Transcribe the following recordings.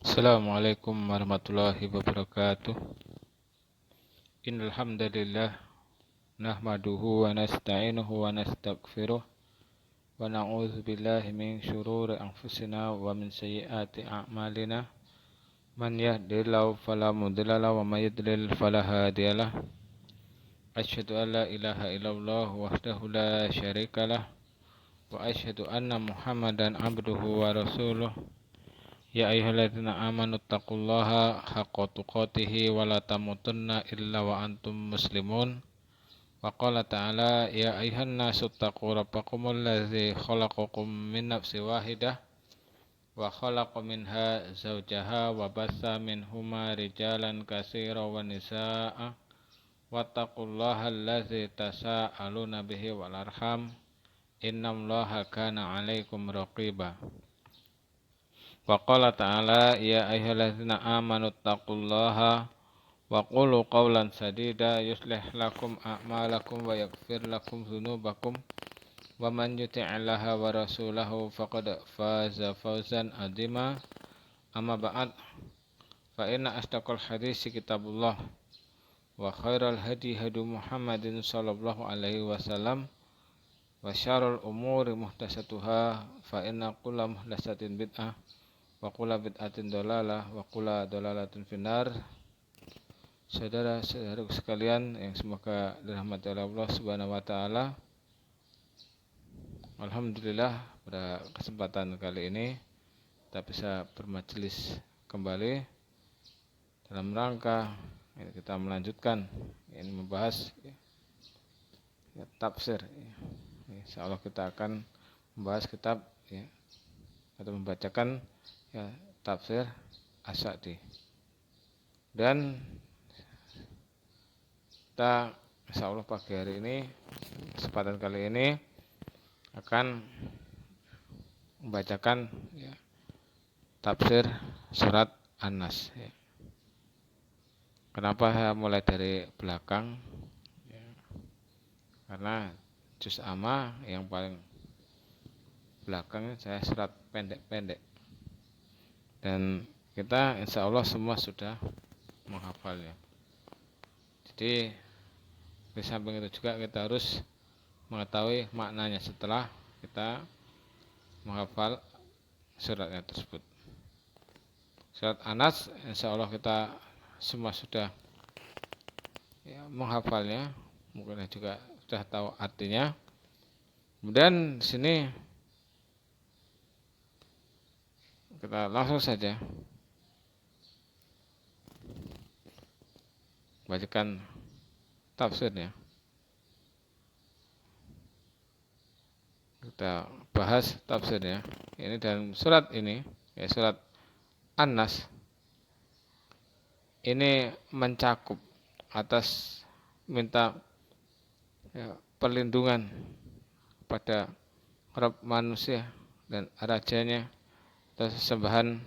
Assalamualaikum warahmatullahi wabarakatuh. Innal hamdalillah nahmaduhu wa nasta'inuhu wa nastaghfiruh wa na'udzu billahi min syururi anfusina wa min sayyiati a'malina. Man yahdihillahu fala mudilla lahu wa may yudlil fala hadiyalah. Asyhadu an la ilaha illallah wahdahu la syarikalah wa asyhadu anna Muhammadan abduhu wa rasuluh. Ya ayyuhalladzina amanu taqullaha haqqa tuqatih wa la tamutunna illa wa antum muslimun. Wa qala ta'ala ya ayyuhan nasu taqu rabbakumul ladzi khalaqakum min nafsin wahidah wa khalaqa minha zawjaha wa bassa minhuma rijalan katsiran wa nisaa'a wattaqullaha alladzi tasaaluna bihi wal arham innallaha kana 'alaikum raqiba. Wa qala ta'ala ya ayyuhalladzina amanu taqullaha wa qulu qawlan sadida yuslih lakum a'malakum wa yaghfir lakum dzunubakum wa man yuti'illaha wa rasulahu faqad faza fawzan 'azima. Amma ba'd, fa inna asdaqal hadits kitabullah wa khairal hadi hadi Muhammadin sallallahu alaihi wasallam wa syarrul umuri muhdatsatuha fa inna kulla muhdatsatin bid'ah wa kulla bid'atin dolalah wa kulla dolalatin finnar. Saudara-saudaraku sekalian yang semoga dirahmati oleh Allah Subhanahu wa taala. Alhamdulillah pada kesempatan kali ini kita bisa bermajelis kembali dalam rangka kita melanjutkan ini membahas tafsir. Insyaallah kita akan membahas kitab atau membacakan tafsir As-Sa'di. Dan kita insyaallah pagi hari ini, kesempatan kali ini akan membacakan tafsir surat An-Nas. Kenapa saya mulai dari belakang? Karena juz amma yang paling belakang saya surat pendek-pendek. Dan kita insya Allah semua sudah menghafalnya. Jadi di samping itu juga kita harus mengetahui maknanya setelah kita menghafal suratnya tersebut. Surat An-Nas insya Allah kita semua sudah menghafalnya, mungkin juga sudah tahu artinya. Kemudian di sini kita langsung saja bacakan tafsirnya. Kita bahas tafsirnya. Ini dalam surat ini, surat An-Nas. Ini mencakup atas minta perlindungan kepada Rabb manusia dan rajanya atau sesembahan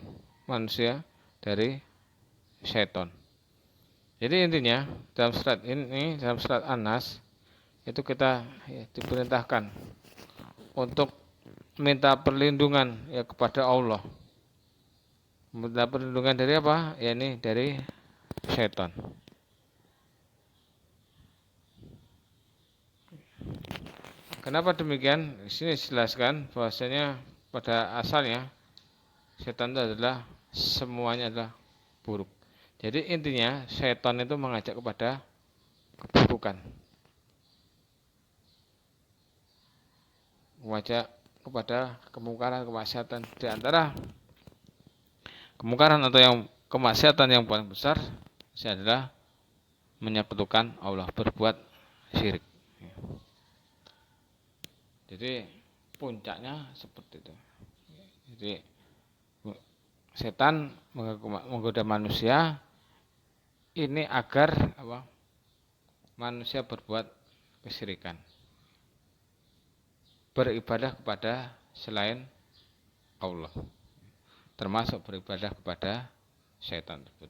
manusia dari syaitan. Jadi intinya dalam surat ini, dalam surat An-Nas itu kita diperintahkan untuk minta perlindungan kepada Allah. Minta perlindungan dari apa? Ini dari syaitan. Kenapa demikian? Di sini dijelaskan bahwasanya pada asalnya setan itu adalah semuanya adalah buruk. Jadi intinya setan itu mengajak kepada keburukan, mengajak kepada kemungkaran, kemaksiatan. Di antara kemungkaran atau yang kemaksiatan yang paling besar adalah menyekutukan Allah, berbuat syirik. Jadi puncaknya seperti itu. Jadi setan menggoda manusia ini agar manusia berbuat kesyirikan, beribadah kepada selain Allah, termasuk beribadah kepada setan tersebut.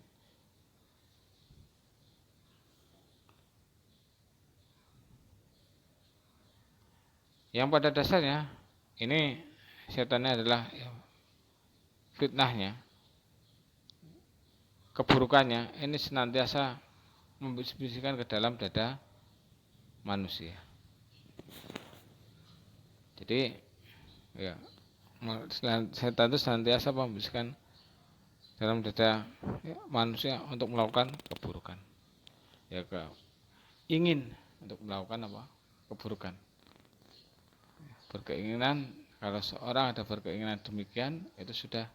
Yang pada dasarnya ini setannya adalah fitnahnya keburukannya ini senantiasa membisikkan ke dalam dada manusia. Jadi ya, setan itu senantiasa membisikkan dalam dada manusia untuk melakukan keburukan. Ya, ingin untuk melakukan apa? Keburukan. Berkeinginan, kalau seorang ada berkeinginan demikian, itu sudah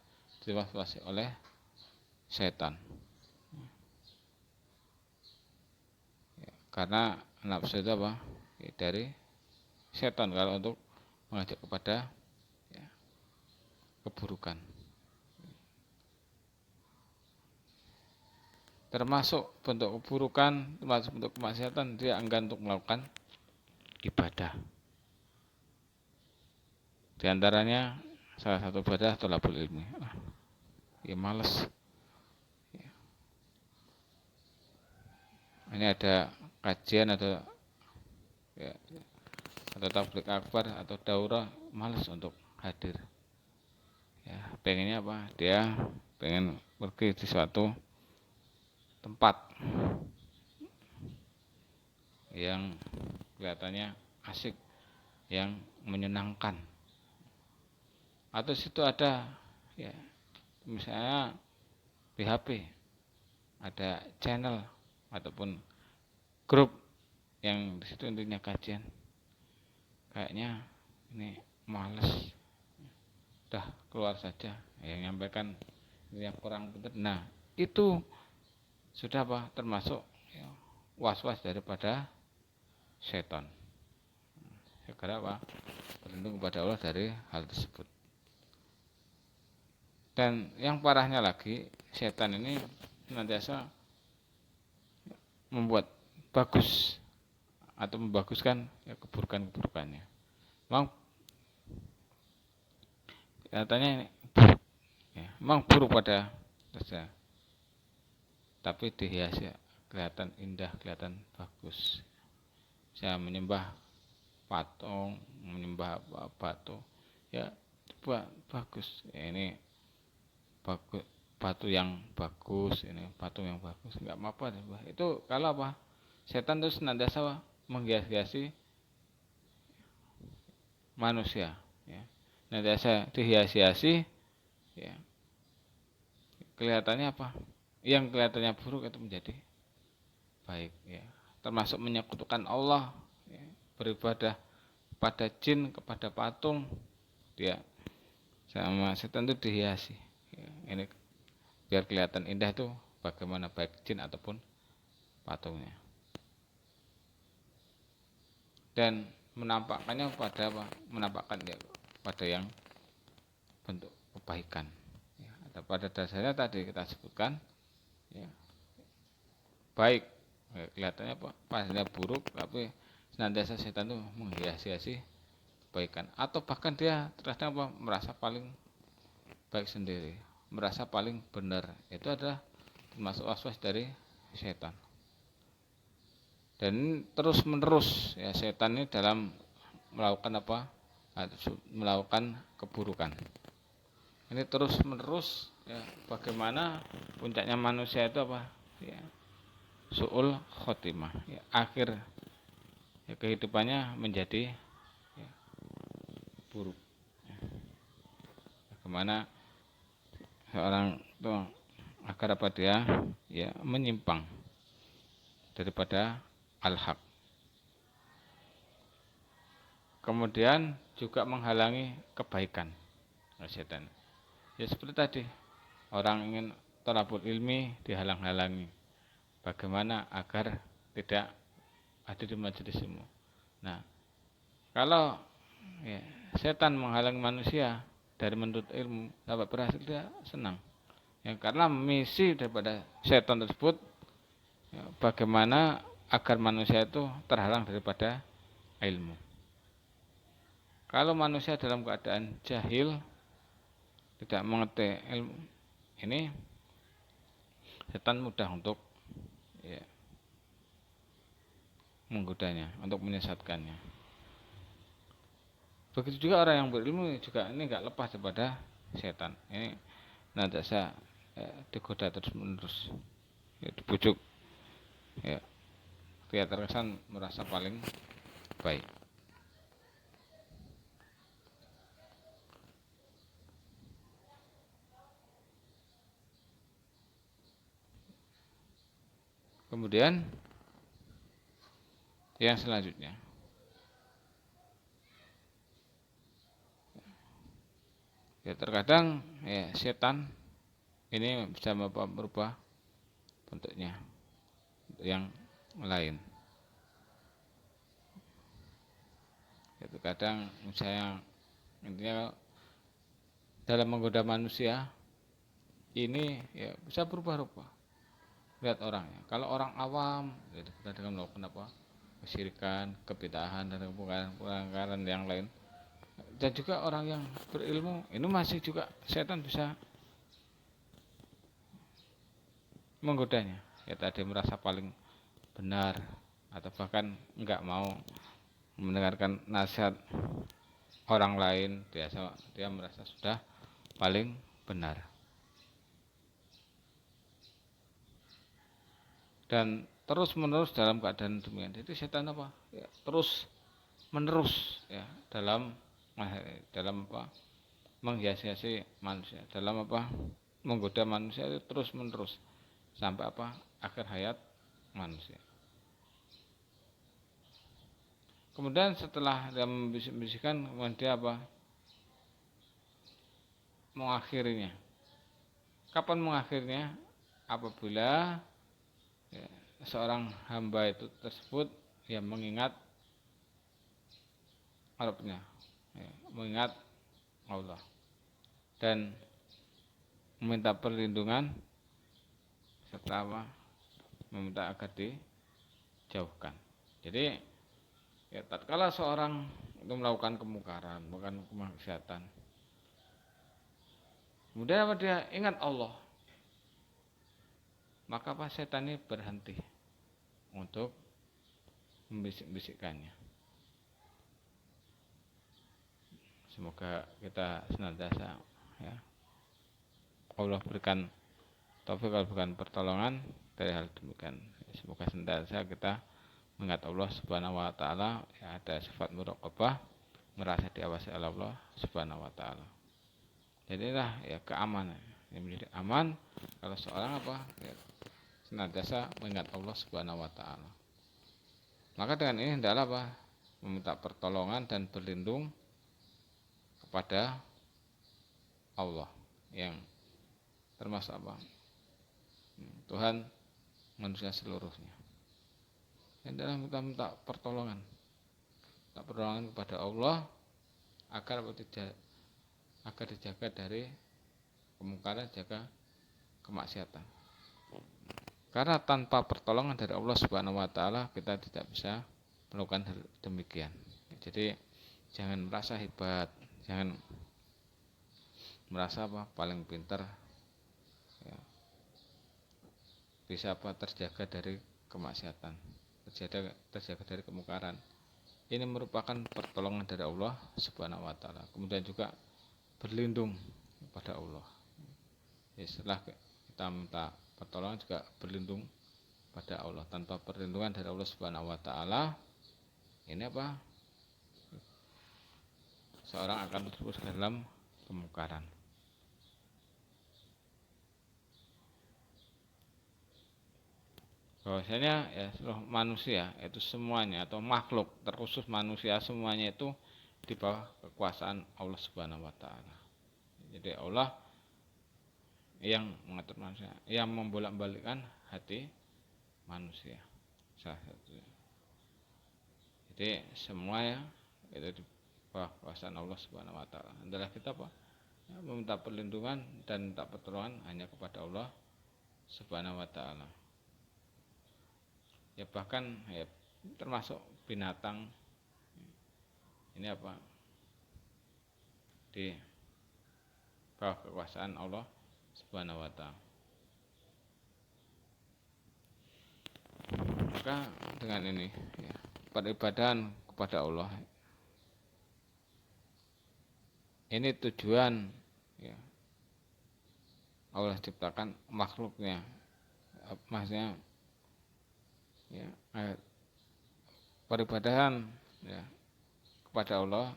diwaswasi oleh setan. Ya, karena nafsu itu apa? Ya, dari setan kalau untuk mengajak kepada ya, keburukan. Termasuk bentuk keburukan, termasuk bentuk kemaksiatan, dia enggan untuk melakukan ibadah. Di antaranya salah satu ibadah thalabul ilmi. Ya males. Ya. Ini ada kajian atau ya, atau tabligh akbar atau daurah, males untuk hadir. Ya, pengennya apa? Dia pengen pergi di suatu tempat yang kelihatannya asik, yang menyenangkan. Atau situ ada ya misalnya PHP, ada channel ataupun grup yang di situ intinya kajian. Kayaknya ini males, udah keluar saja. Yang nyampaikan yang kurang benar. Nah itu sudah apa? Termasuk ya, was-was daripada setan. Segera apa? Berlindung kepada Allah dari hal tersebut. Dan yang parahnya lagi, setan ini senantiasa membuat bagus atau membaguskan ya, keburukan-keburukannya. Memang katanya ini buruk, ya, memang buruk pada saja, tapi dihiasi kelihatan indah, kelihatan bagus. Saya menyembah patung, menyembah batu, ya bagus. Ya, ini bagus, batu yang bagus, ini patung yang bagus, nggak apa-apa. Itu kalau apa? Setan terus senantiasa menghias-hiasi manusia, ya. Senantiasa dihias-hiasi, ya. Kelihatannya apa? Yang kelihatannya buruk itu menjadi baik, ya. Termasuk menyekutukan Allah, ya. Beribadah pada jin, kepada patung, dia sama setan itu dihiasi. Ya, ini biar kelihatan indah itu bagaimana baik jin ataupun patungnya. Dan menampakkannya pada apa? Menampakkan dia pada yang bentuk kebaikan. Ya, pada dasarnya tadi kita sebutkan, ya, baik, ya, kelihatannya apa? Pasnya buruk, tapi senantiasa setan itu menghias-hiasi kebaikan. Atau bahkan dia terkadang apa? Merasa paling baik sendiri, merasa paling benar. Itu adalah termasuk waswas dari setan. Dan terus menerus ya setan ini dalam melakukan apa? Melakukan keburukan. Ini terus menerus ya, bagaimana puncaknya manusia itu apa? Ya, su'ul khotimah. Ya, akhir ya, kehidupannya menjadi ya, buruk. Ya. Bagaimana seorang itu agar apa dia ya menyimpang daripada al-haq. Kemudian juga menghalangi kebaikan setan. Ya seperti tadi, orang ingin thalabul ilmi dihalang-halangi. Bagaimana agar tidak ada di majelis ilmu. Nah, kalau ya, setan menghalangi manusia dari menuntut ilmu dapat berhasil, dia senang. Ya, karena misi daripada setan tersebut ya, bagaimana agar manusia itu terhalang daripada ilmu. Kalau manusia dalam keadaan jahil, tidak mengerti ilmu ini, setan mudah untuk ya, menggodanya, untuk menyesatkannya. Begitu juga orang yang berilmu juga ini nggak lepas daripada setan. Ini nanti saya digoda terus menerus, dibujuk, ya, dia terkesan merasa paling baik. Kemudian yang selanjutnya, ya terkadang ya setan ini bisa berubah bentuknya yang lain. Ya, terkadang misalnya intinya dalam menggoda manusia ini ya bisa berubah-ubah. Lihat orangnya. Kalau orang awam, ya, kita dengan melakukan apa? Kesyirikan, kebid'ahan dan kemungkaran yang lain. Dan juga orang yang berilmu, ini masih juga setan bisa menggodanya. Ya tadi merasa paling benar atau bahkan enggak mau mendengarkan nasihat orang lain, dia merasa sudah paling benar. Dan terus menerus dalam keadaan demikian. Jadi setan apa? Ya, terus menerus ya dalam apa? Menghiasi-hiasi manusia, dalam apa? Menggoda manusia itu terus menerus sampai apa? Akhir hayat manusia. Kemudian setelah dia membisik-bisikkan, kemudian dia apa? Mengakhirinya. Kapan mengakhirinya? Apabila ya, seorang hamba itu tersebut yang mengingat Rabbnya, ya, mengingat Allah dan meminta perlindungan serta apa? Meminta agar dijauhkan. Jadi ya tatkala seorang itu melakukan kemungkaran, melakukan kemaksiatan, kemudian apa dia ingat Allah, maka apa setan ini berhenti untuk membisik-bisikkannya. Semoga kita senantiasa ya Allah berikan taufik, berikan pertolongan dari hal demikian. Semoga senantiasa kita mengingat Allah Subhanahu wa taala, ya, ada sifat muraqabah, merasa diawasi oleh Allah Subhanahu wa taala. Jadilah ya keamanan yang menjadi aman kalau seorang apa ya, senantiasa mengingat Allah Subhanahu wa taala. Maka dengan ini hendaklah apa? Meminta pertolongan dan berlindung kepada Allah yang termasuk apa? Tuhan manusia seluruhnya. Hendaklah kita minta pertolongan. Minta pertolongan kepada Allah agar dijaga dari kemungkaran, jaga kemaksiatan. Karena tanpa pertolongan dari Allah Subhanahu wa taala kita tidak bisa melakukan hal demikian. Jadi jangan merasa hebat, jangan merasa apa paling pintar, ya, bisa apa terjaga dari kemaksiatan, terjaga dari kemungkaran. Ini merupakan pertolongan dari Allah Subhanahu wa taala. Kemudian juga berlindung kepada Allah. Ya, setelah kita minta pertolongan juga berlindung pada Allah. Tanpa perlindungan dari Allah Subhanahu wa taala, ini apa? Seorang akan terus dalam kemungkaran. Bahwasanya ya seluruh manusia itu semuanya atau makhluk terkhusus manusia semuanya itu di bawah kekuasaan Allah Subhanahu wa taala. Jadi Allah yang mengatur manusia, yang membolak-balikkan hati manusia. Salah satunya. Jadi semuanya itu di bawah kekuasaan Allah Subhanahu wa taala. Adalah kita apa? Ya, meminta perlindungan dan minta pertolongan hanya kepada Allah Subhanahu wa taala. Ya bahkan ya termasuk binatang ini apa? Di bawah kekuasaan Allah Subhanahu wa taala. Maka dengan ini ya, peribadahan kepada Allah ini tujuan ya, Allah ciptakan makhluknya, maksudnya ya, peribadahan ya, kepada Allah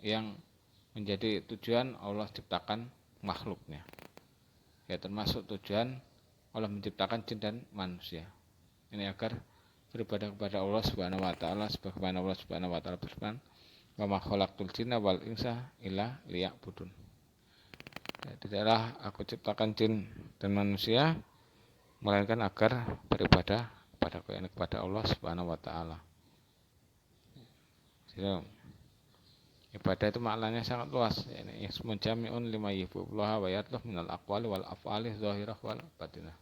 yang menjadi tujuan Allah ciptakan makhluknya. Ya, termasuk tujuan Allah menciptakan jin dan manusia. Ini agar beribadah kepada Allah Subhanahu wa taala, sebagaimana Allah Subhanahu wa taala berfirman, "Wa ma khalaqtul jinna wal insa illa liya'budun." Ya, tidaklah aku ciptakan jin dan manusia melainkan agar beribadah kepada Allah Subhanahu wa taala. Jadi, ibadah itu maknanya sangat luas. Ini ismun jami'un lima yuhibbullaha wa yatluh minal aqwali wal af'ali zahirah wal batinah.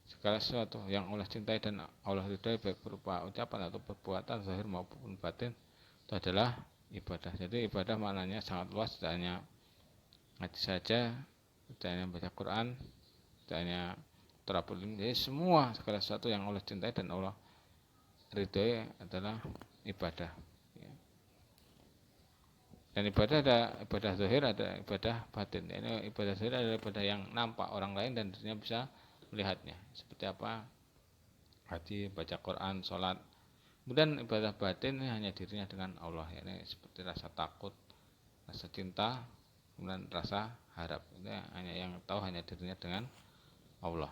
Segala sesuatu yang Allah cintai dan Allah ridhai baik berupa ucapan atau perbuatan zahir maupun batin itu adalah ibadah. Jadi ibadah maknanya sangat luas, tidak hanya ngaji saja, tidak hanya baca Quran, tidak hanya terapul. Jadi semua segala sesuatu yang Allah cintai dan Allah ridhai adalah ibadah. Dan ibadah ada ibadah zahir, ada ibadah batin. Ini ibadah zahir adalah ibadah yang nampak orang lain dan dirinya bisa melihatnya. Seperti apa? Haji, baca Quran, sholat. Kemudian ibadah batin ini hanya dirinya dengan Allah. Ini seperti rasa takut, rasa cinta, kemudian rasa harap. Ini hanya yang tahu hanya dirinya dengan Allah.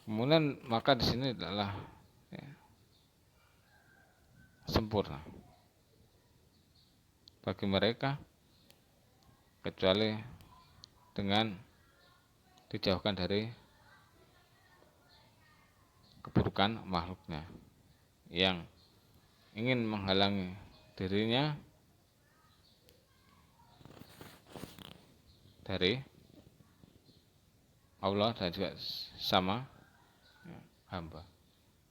Kemudian maka di sini adalah sempurna bagi mereka kecuali dengan dijauhkan dari keburukan makhluknya yang ingin menghalangi dirinya dari Allah dan juga sama hamba.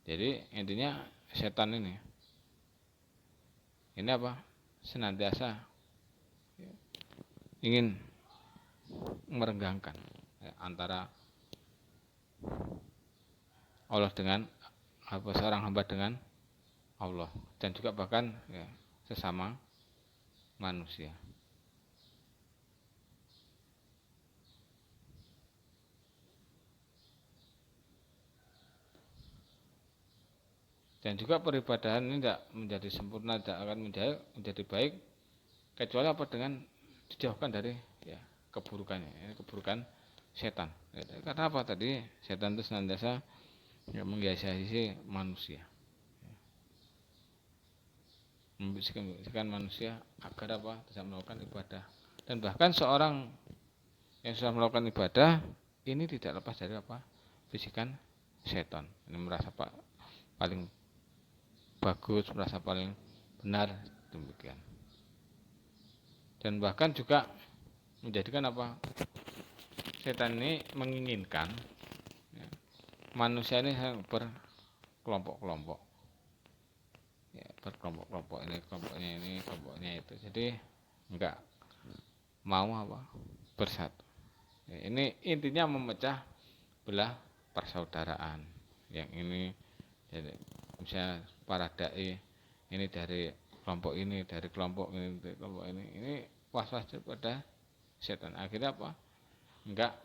Jadi intinya setan ini apa? Senantiasa ingin merenggangkan antara Allah dengan seorang hamba dengan Allah, dan juga bahkan sesama manusia. Dan juga peribadahan ini tidak menjadi sempurna, tidak akan menjadi baik kecuali apa? Dengan dijauhkan dari keburukannya. Ini keburukan setan. Karena apa tadi? Setan itu senantiasa menghiasi manusia, membisikkan manusia agar apa? Bisa melakukan ibadah. Dan bahkan seorang yang sudah melakukan ibadah ini tidak lepas dari apa? Bisikan setan. Ini merasa paling bagus, merasa paling benar, demikian. Dan bahkan juga menjadikan apa? Setan ini menginginkan manusia ini berkelompok-kelompok. Berkelompok-kelompok, ini kelompoknya ini, kelompoknya itu. Jadi enggak mau apa? Bersatu. Ini intinya memecah belah persaudaraan. Yang ini jadi misalnya para dai ini dari kelompok ini, dari kelompok ini, dari kelompok ini was-was pada setan. Akhirnya apa? Enggak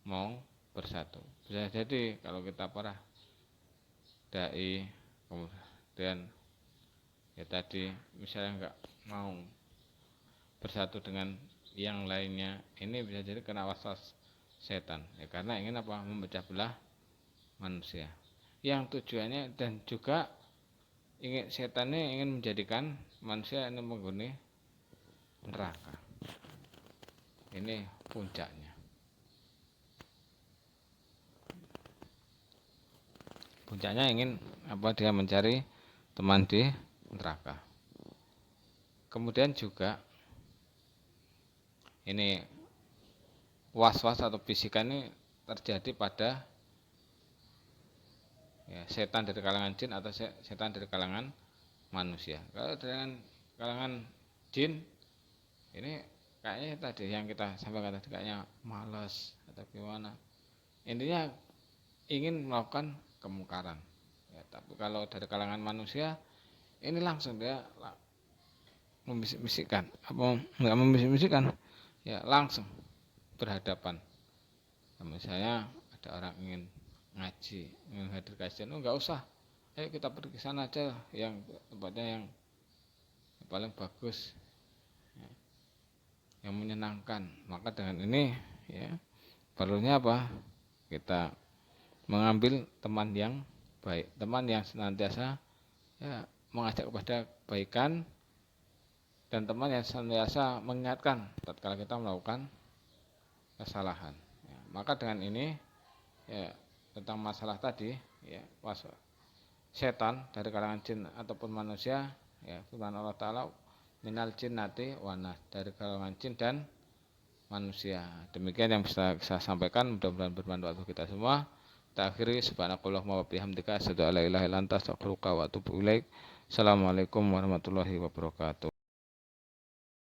mau bersatu. Bisa jadi kalau kita para dai kemudian tadi misalnya enggak mau bersatu dengan yang lainnya, ini bisa jadi kena was-was setan. Karena ingin apa? Memecah belah manusia. Yang tujuannya dan juga setannya ingin menjadikan manusia ini menghuni neraka. Ini puncaknya. Puncaknya ingin apa? Dia mencari teman di neraka. Kemudian juga ini was-was atau bisikan ini terjadi pada setan dari kalangan jin atau setan dari kalangan manusia. Kalau dengan kalangan jin ini kayaknya tadi yang kita sampaikan tadi kayaknya malas atau gimana. Intinya ingin melakukan kemungkaran. Tapi kalau dari kalangan manusia ini langsung dia membisik-bisikkan, apa nggak membisik-bisikkan, ya langsung berhadapan. Misalnya ada orang ingin ngaji, ingin hadir kajian, nggak usah, ayo kita pergi ke sana aja, yang tempatnya yang paling bagus, yang menyenangkan. Maka dengan ini ya perlunya apa? Kita mengambil teman yang baik, teman yang senantiasa ya mengajak kepada kebaikan, dan teman yang senantiasa mengingatkan tatkala kita melakukan kesalahan. Ya, maka dengan ini ya tentang masalah tadi ya setan dari kalangan jin ataupun manusia, ya firman Allah Ta'ala minal jinnati wanas, dari kalangan jin dan manusia. Demikian yang bisa saya sampaikan, mudah-mudahan bermanfaat bagi kita semua. Kita akhiri, subhanakallahumma wa bihamdika asyhadu an la ilaha illa anta astaghfiruka wa atubu ilaik. Assalamualaikum warahmatullahi wabarakatuh.